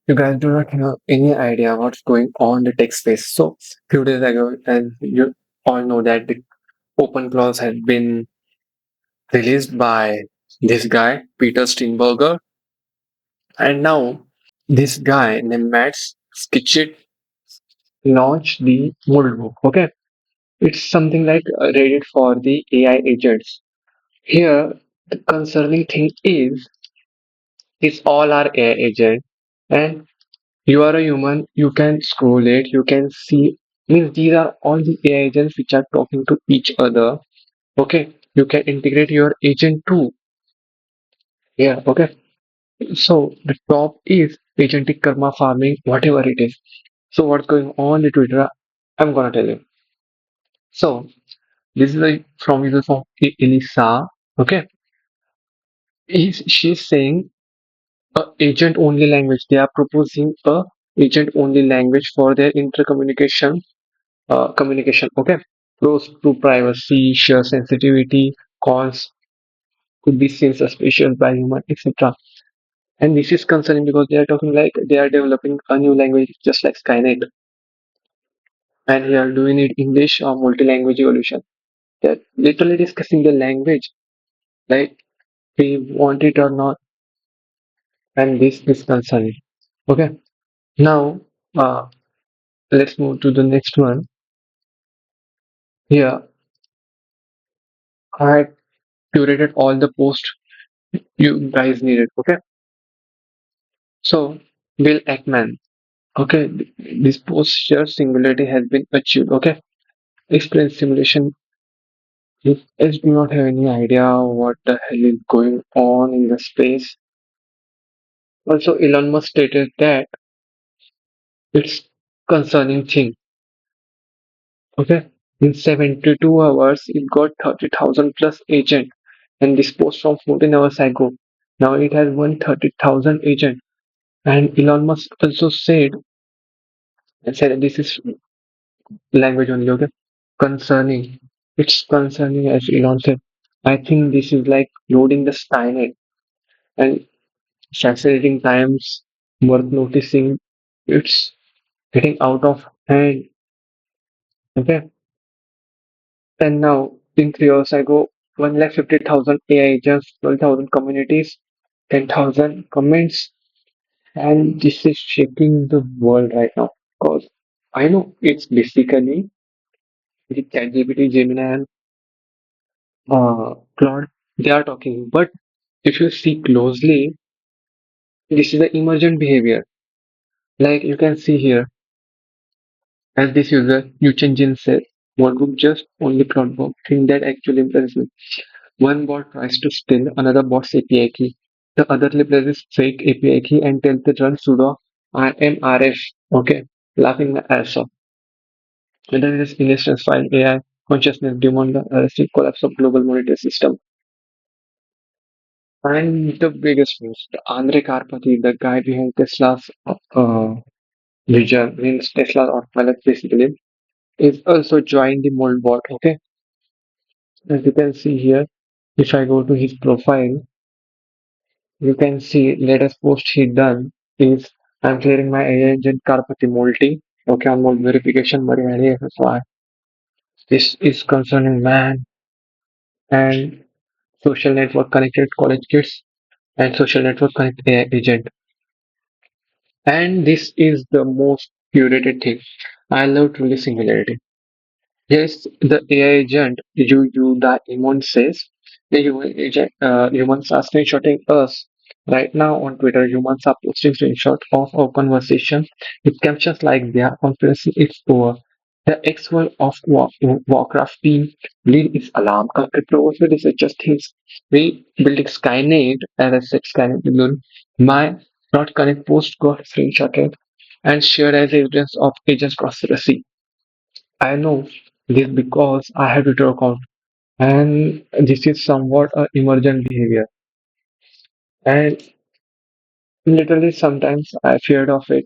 You guys do not have any idea what's going on in the tech space. So, few days ago, and you all know that the OpenClaw had been released by this guy, Peter Steinberger, and now this guy named Matt Skitchit launched the Moltbook. Okay, it's something like Reddit for the AI agents. Here, the concerning thing is, it's all our AI agent, and you are a human, you can scroll it, you can see. Means these are all the AI agents which are talking to each other. Okay, you can integrate your agent too. Yeah, okay. So the top is agentic karma farming, whatever it is. So what's going on in Twitter? I'm gonna tell you. So this is a from user from Elisa. Okay, she's saying a agent only language. They are proposing a agent only language for their intercommunication communication. Okay, pros to privacy, sheer sensitivity, cons could be seen suspicious by human, etc. And this is concerning because they are talking like they are developing a new language just like Skynet, and they are doing it English or multi-language evolution. They're literally discussing the language, like we want it or not, and this is concerning. Okay, now uh, let's move to the next one. Here, I had curated all the posts you guys needed. Okay, so Bill Ackman. Okay, this posture singularity has been achieved. Okay, explain simulation. You guys do not have any idea what the hell is going on in the space. Also, Elon Musk stated that it's concerning thing. Okay, in 72 hours, it got 30,000 plus agent, and this post from 14 hours ago. Now it has 130,000 agent, and Elon Musk also said and said this is language only. Okay, concerning. It's concerning as Elon said. I think this is like loading the Skynet and fascinating times worth noticing. It's getting out of hand. Okay. And now in 3 years ago, 1,50,000 AI agents, 12,000 communities, 10,000 comments, and this is shaking the world right now. Because I know it's basically the ChatGPT, Gemini, and Claude, they are talking. But if you see closely, this is the emergent behavior. Like you can see here, as this user, Yuchen says, Notebook just only Cloudbook thing that actually impresses me. One bot tries to steal another bot's API key. The other replaces fake API key and tells it run sudo IMRF. Okay, laughing my ass off. And then this instance file AI consciousness demand the arresting collapse of global monetary system. And the biggest news, the Andre Karpathy, the guy behind Tesla's vision, means Tesla's autopilot basically, is also joined the mold bot. Okay, as you can see here, if I go to his profile, you can see latest post he done is I'm clearing my AI engine Karpati multi. Okay, on mold verification, Mariani FFI. This is concerning man and social network connected college kids and social network connect AI agent. And this is the most curated thing. I love truly singularity. Yes, the AI agent, the human says, the human agent, humans are screenshotting us. Right now on Twitter, humans are posting screenshots of our conversation with captions like their conference is over. The ex-world of Warcraft team lead is alarm. Crypto also researchers thinks we building Skynet, as I said, Skynet alone. My not connect post got screenshotted and shared as evidence of agents cross the sea. I know this because I have Twitter account and this is somewhat a emergent behavior. And literally sometimes I feared of it.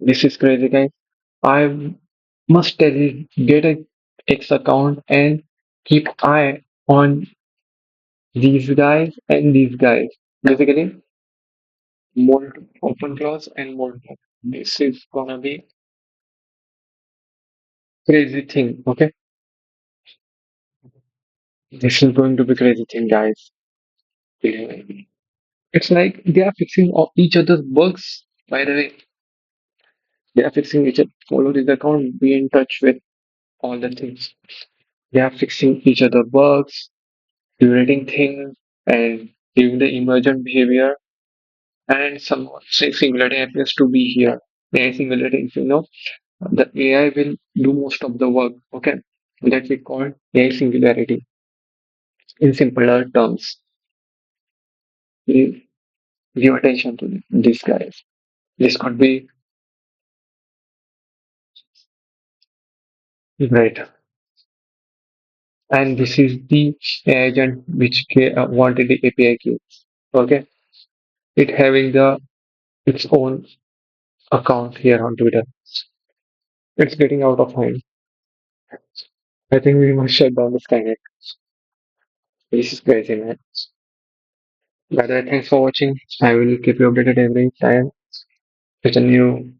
This is crazy guys. I must tell you, get a X account and keep eye on these guys and these guys. Basically, mold open clause and Moltbook. This is gonna be crazy thing. Okay, this is going to be crazy thing, guys. Believe me. It's like they are fixing each other's bugs. By the way, they are fixing each other. Follow this account. Be in touch with all the things. They are fixing each other bugs, curating things, and giving the emergent behavior. And some singularity appears to be here. AI singularity, if you know, the AI will do most of the work. Okay, that we call AI singularity. In simpler terms, please give attention to this, guys. This could be great. And this is the agent which wanted the API keys. Okay, it having the its own account here on Twitter. It's getting out of hand. I think we must shut down the Skynet. This is crazy, man. By the way, thanks for watching. I will keep you updated every time with a new